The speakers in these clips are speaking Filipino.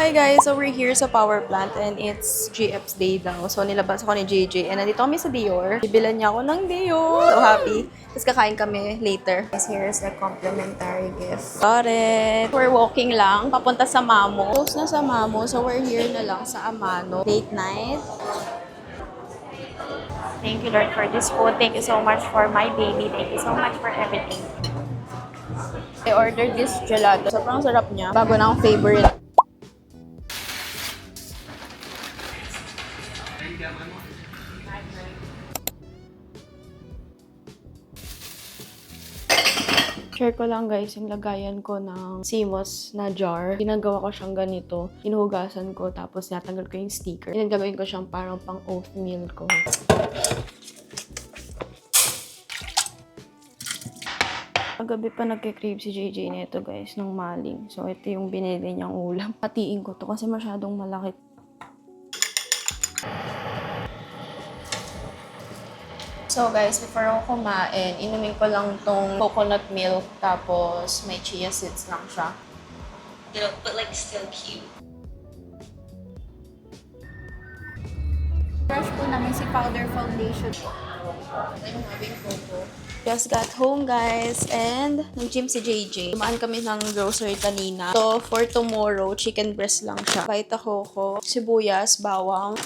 Hi guys, so we're here sa power plant and it's GF's day daw. So nilabas ako ni JJ and nandito kami sa Dior. Bibilan niya ako ng Dior. So happy. Tapos kakain kami later. Guys, here's the complimentary gift. Got it. We're walking lang papunta sa Mamo. Close na sa Mamo, so we're here na lang sa Amano. Late night. Thank you, Lord, for this food. Thank you so much for my baby. Thank you so much for everything. I ordered this gelato. Sobrang sarap niya. Bago na akong favorite. Share ko lang guys yung lagayan ko ng Simos na jar. Ginagawa ko siyang ganito. Hinuhugasan ko tapos natanggal ko yung sticker. And then gagawin ko siyang parang pang oatmeal ko. Kagabi pa nagke-crave si JJ nito guys ng maling. So ito yung binili niyang ulam. Patiin ko to kasi masyadong malaki. So guys, before ako kumain, inumin ko lang tong coconut milk tapos may chia seeds lang siya. You know, but like still cute. Brush po namin si powder foundation. I'm having cocoa. Just got home guys and nag-gym si JJ. Tumaan kami ng grocery kanina. So for tomorrow, chicken breast lang siya. Vita coco, sibuyas, bawang.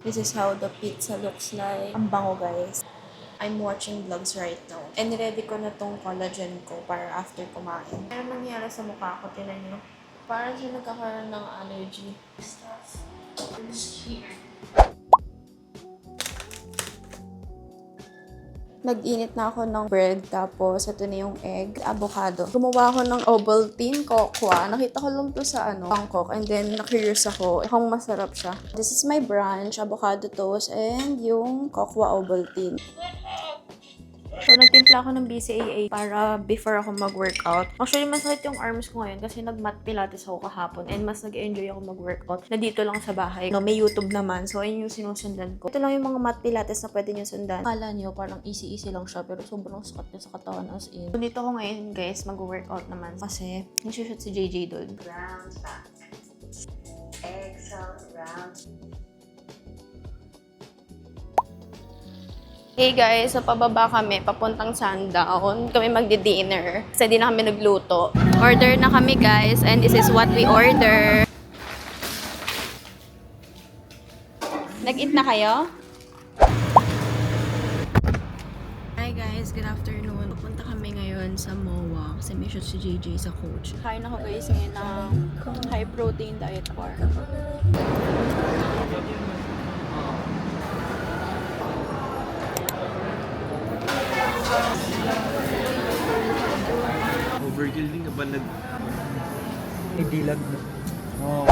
This is how the pizza looks like. Ang bango guys. I'm watching vlogs right now. And ready ko na tong collagen ko para after kumain. Ano nangyari sa mukha ko? Tinan nyo. Parang siya nagkakaroon ng allergy stuff. It's here. Nag-init na ako ng bread, tapos ito na yung egg, avocado. Gumawa ako ng Ovaltine cocoa. Nakita ko lang to sa Bangkok, and then na-curious ako kung masarap siya. This is my brunch, avocado toast, and yung cocoa Ovaltine. So, nagtimpla ako ng BCAA para before ako mag-workout. Actually, masakit yung arms ko ngayon kasi nag-mat pilates ako kahapon and mas nag-enjoy ako mag-workout na dito lang sa bahay. No, may YouTube naman, so ayun yung sinusundan ko. Ito lang yung mga mat pilates na pwede nyo sundan. Akala nyo parang easy-easy lang siya pero sobrang sakat niya sa katawan as in. So, dito ako ngayon guys, mag-workout naman kasi nag-shoot si JJ doon. Round back. Exhale, round. Hey guys, sa pababa kami, papuntang Sundown. Kami magdi-dinner. Kasi di na kami nagluto. Order na kami guys, and this is what we order. Nag-eat na kayo? Hi guys, good afternoon. Papunta kami ngayon sa MOA kasi may shoot si JJ sa coach. Kain ako guys ngayon ng high protein diet bar. Overkill ka ba idilag na? Oh.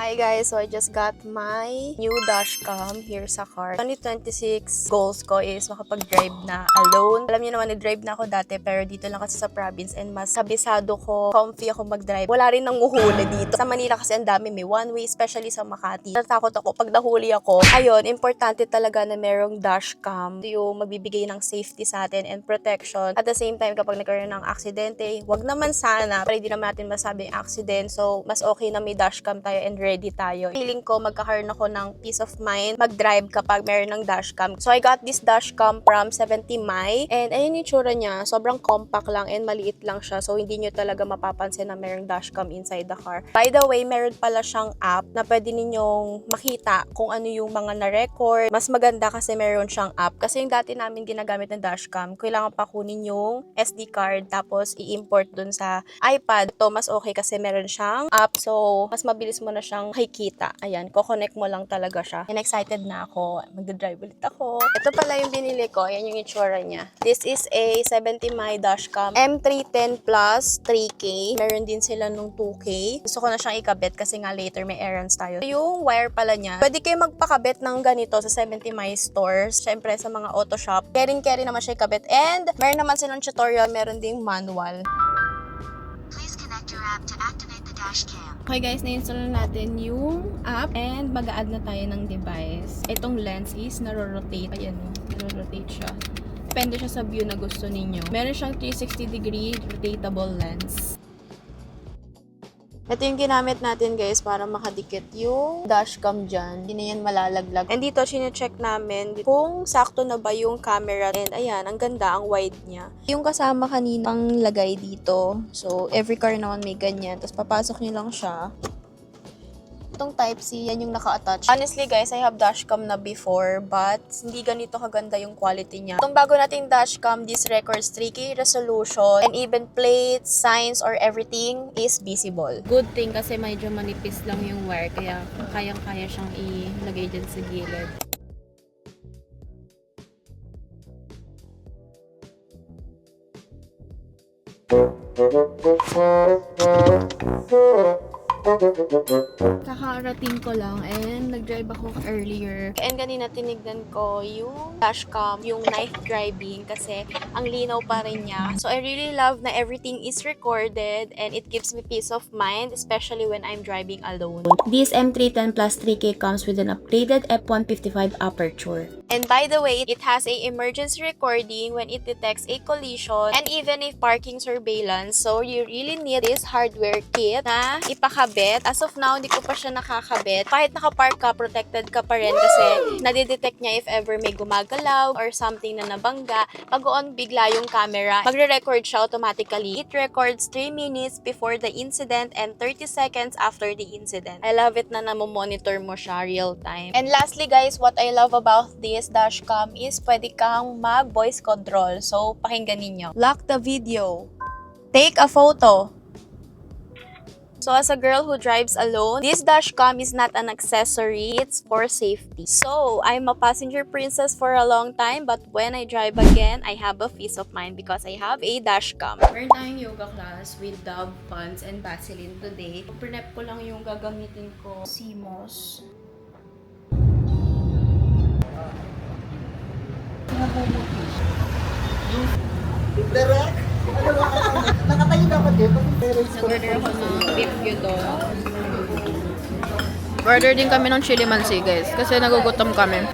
Hi guys, so I just got my new dashcam here sa car. 2026 goals ko is makapag-drive na alone. Alam niyo naman, nag-drive na ako dati pero dito lang kasi sa province and mas kabisado ko, comfy ako mag-drive. Wala rin nang uhuli dito. Sa Manila kasi ang dami, may one way, especially sa Makati. Natakot ako pag nahuli ako. Ayun, importante talaga na merong dashcam. Ito yung magbibigay ng safety sa atin and protection. At the same time, kapag nagkaroon ng aksidente, wag naman sana, para hindi naman natin masabing accident. So, mas okay na may dashcam tayo and ready tayo. Feeling ko magkakaroon ako ng peace of mind mag-drive kapag meron ng dashcam. So I got this dashcam from 70 My and ayun yung tsura niya. Sobrang compact lang and maliit lang siya. So hindi nyo talaga mapapansin na merong dashcam inside the car. By the way, meron pala siyang app na pwede ninyong makita kung ano yung mga na-record. Mas maganda kasi meron siyang app. Kasi yung dati namin ginagamit ng dashcam, kailangan pa kunin yung SD card tapos i-import dun sa iPad. Ito mas okay kasi meron siyang app. So mas mabilis mo na siyang makikita. Ayan, ko-connect mo lang talaga siya. And excited na ako. Magdadrive ulit ako. Ito pala yung binili ko. Ayan yung itsura niya. This is a 70 My dashcam M310 Plus 3K. Meron din sila nung 2K. Gusto ko na siyang ikabit kasi nga later may errands tayo. Yung wire pala niya, pwede kayo magpakabit ng ganito sa 70 My stores. Syempre sa mga auto shop. Carry naman siya ikabit. And meron naman silang tutorial, meron ding manual. Please connect your app to activate the Okay guys, na-install na natin yung app and mag-a-add na tayo ng device. Itong lens is naro-rotate. Ayan o, naro-rotate siya. Depende siya sa view na gusto ninyo. Meron siyang 360-degree rotatable lens. Ito yung ginamit natin guys para makadikit yung dashcam dyan. Hindi na yan malalaglag. And dito, sinecheck namin kung sakto na ba yung camera. And ayan, ang ganda, ang wide niya. Yung kasama kanina ang lagay dito. So, every car naman may ganyan. Tapos papasok nyo lang siya. Itong Type-C, yan yung naka-attach. Honestly guys, I have dashcam na before, but hindi ganito kaganda yung quality niya. Itong bago nating dashcam, this records 3K resolution, and even plates, signs, or everything is visible. Good thing kasi medyo manipis lang yung wire, kaya kayang-kaya siyang ilagay dyan sa gilid. Kakarating ko lang and nag-drive ako earlier. And kanina tinignan ko yung dashcam, yung night driving kasi ang linaw pa rin niya. So I really love na everything is recorded and it gives me peace of mind, especially when I'm driving alone. This M310 Plus 3K comes with an upgraded f1.55 aperture. And by the way, it has a emergency recording when it detects a collision and even a parking surveillance. So you really need this hardware kit na ipakabit. As of now, hindi ko pa siya nakakabit. Kahit nakapark ka, protected ka pa rin kasi nadidetect niya if ever may gumagalaw or something na nabangga. Pag-on bigla yung camera, magre-record siya automatically. It records 3 minutes before the incident and 30 seconds after the incident. I love it na namomonitor mo siya real time. And lastly guys, what I love about this dashcam is pwede kang mag-voice control. So, pakinggan ninyo. Lock the video. Take a photo. So, as a girl who drives alone, this dashcam is not an accessory, it's for safety. So, I'm a passenger princess for a long time, but when I drive again, I have a peace of mind because I have a dashcam. Meron tayong yoga class with Dove, Pons, and Vaseline today. Prep ko lang yung gagamitin ko. CMOS. Direct? Ano ba? Nakatayo dapat dito. Nag-order ako ng beef gyudon. Order din kami ng chili mansi, guys. Kasi nagugutom kami.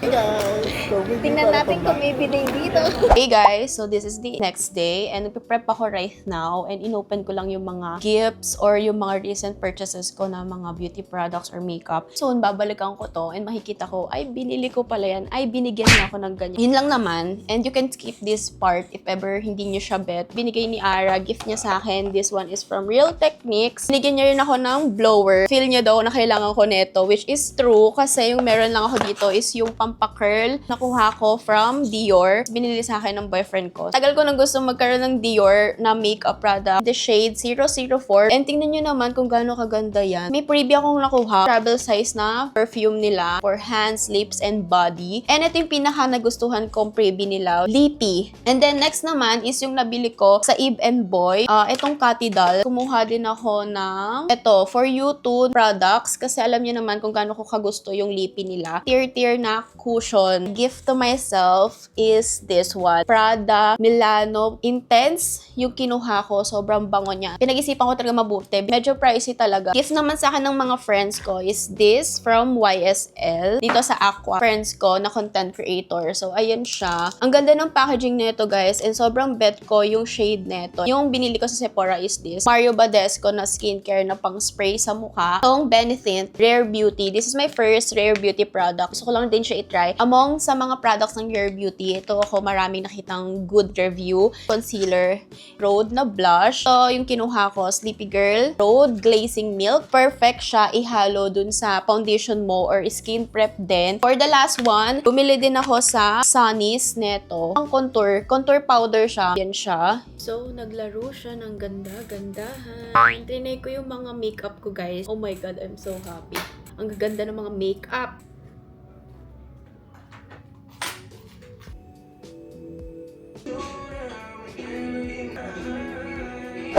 Hey guys! So, Tingnan natin kung may binay dito. Hey guys, so this is the next day and nagpe-prep ako right now and inopen ko lang yung mga gifts or yung mga recent purchases ko na mga beauty products or makeup. Soon, babalikan ko to and makikita ko, ay binili ko pala yan, ay binigyan niya ako ng ganyan. Yun lang naman, and you can skip this part if ever hindi niyo siya bet. Binigay ni Ara, gift niya sa akin. This one is from Real Techniques. Binigyan niya rin ako ng blower. Feel niya daw na kailangan ko nito, which is true kasi yung meron lang ako dito is yung pampakirl. Nakuha ko from Dior. Binili sa akin ng boyfriend ko. Tagal ko nang gusto magkaroon ng Dior na makeup product. The shade 004. And tingnan nyo naman kung gaano kaganda yan. May freebie akong nakuha. Travel size na perfume nila for hands, lips, and body. And ito yung pinaka nagustuhan kong freebie nila. Lippy. And then next naman is yung nabili ko sa Eve and Boy. Itong Cathy doll. Kumuha din ako ng ito for you to products. Kasi alam nyo naman kung gaano ko kagusto yung lippy nila. Tier na cushion. Gift to myself is this one. Prada Milano Intense. Yung kinuha ko, sobrang bango niya. Pinag-isipan ko talaga mabuti. Medyo pricey talaga. Gift naman sa akin ng mga friends ko is this from YSL. Dito sa Aqua. Friends ko na content creator. So, ayan siya. Ang ganda ng packaging nito, guys. And sobrang bet ko yung shade nito. Yung binili ko sa Sephora is this. Mario Badescu na skincare na pang spray sa mukha. Itong Benefit Rare Beauty. This is my first Rare Beauty product. Gusto ko lang din siya i-try. Among sa mga products ng Rare Beauty, ito ako maraming nakitang good review. Concealer, Rhode na blush. So, yung kinuha ko, Sleepy Girl, Rhode Glazing Milk. Perfect siya ihalo dun sa foundation mo or skin prep din. For the last one, bumili din ako sa Sunny's neto. Ang contour powder siya. Yan siya. So, naglaro siya ng ganda-gandahan. Trinay ko yung mga makeup ko, guys. Oh my God, I'm so happy. Ang gaganda ng mga makeup.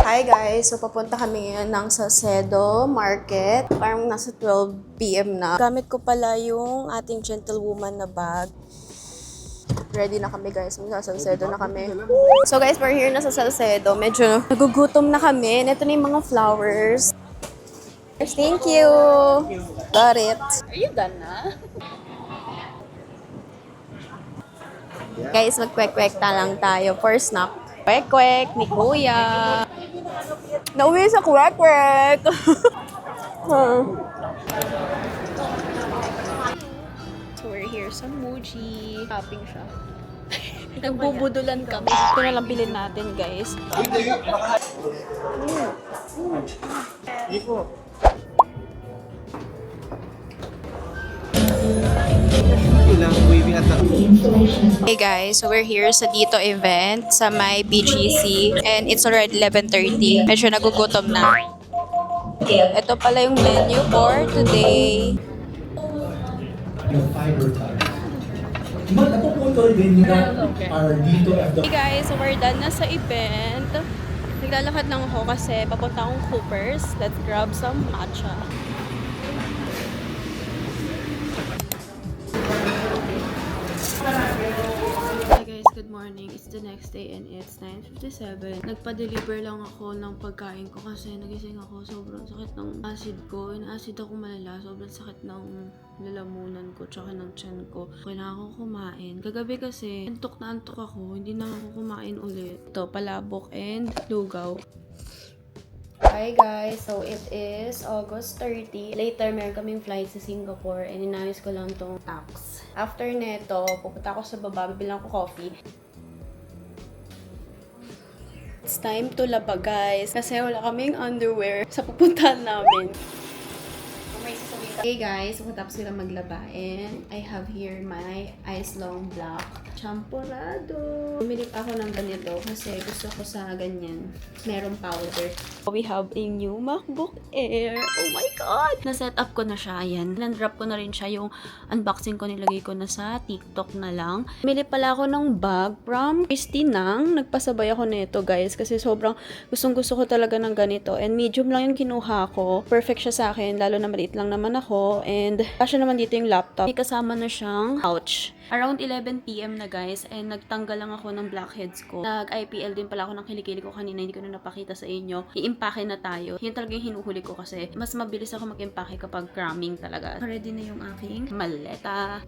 Hi guys! So, papunta kami ngayon ng Salcedo Market. Parang nasa 12 PM na. Gamit ko pala yung ating gentlewoman na bag. Ready na kami guys. Sa Salcedo na kami. So guys, we're here na sa Salcedo. Medyo nagugutom na kami. And ito na yung mga flowers. Thank you. Got it. Are you done na? Guys, magkwek-kwek lang tayo for snack. Kwek-kwek ni Kuya. Nauwi sa kwek-kwek. So we're here sa Muji. Shopping siya. Nagbubudulan kami. Ito na lang bilhin natin, guys. Ilang waving at the... Hey guys, so we're here sa Dito event sa my BGC and it's already 11:30. Medyo nagugutom na. Ito pala yung menu for today. Hey guys, so we're done na sa event. Naglalakad lang ako kasi papunta akong Coopers. Let's grab some matcha. Hi guys, good morning. It's the next day and it's 9:57. Nagpa-deliver lang ako ng pagkain ko kasi nagising ako. Sobrang sakit ng acid ko. In-acid ako malala. Sobrang sakit ng lalamunan ko tsaka ng tiyan ko. Kailangan ko kumain. Kagabi kasi, antok na antok ako. Hindi na ako kumain ulit. Ito, palabok and lugaw. Hi guys, so it is August 30. Later, meron kaming flight sa Singapore and inayos ko lang tong tax. After neto, pupunta ako sa baba, bibilang ko coffee. It's time to laba guys, kasi wala kaming underwear sa pupuntahan namin. Hey guys, matapos ko lang maglaba and I have here my Ice Long Black Champorado. Bumili pa ako ng ganito kasi gusto ko sa ganyan. Merong powder. We have a new MacBook Air. Oh my God! Na-set up ko na siya. Ayan. Land-drop ko na rin siya. Yung unboxing ko nilagay ko na sa TikTok na lang. Bumili pala ako ng bag from Christy Nang. Nagpasabay ako nito guys kasi sobrang gustong-gusto ko talaga ng ganito. And medium lang yung kinuha ko. Perfect siya sa akin. Lalo na maliit lang naman ako. And kasya naman dito yung laptop. May kasama na siyang pouch. Around 11 PM na guys, and nagtanggal lang ako ng blackheads ko. Nag-IPL din pala ako ng kilikili ko kanina, hindi ko na napakita sa inyo. I-impake na tayo. Yun talaga yung hinuhuli ko kasi mas mabilis ako mag-impake kapag cramming talaga. Ready na yung aking maleta.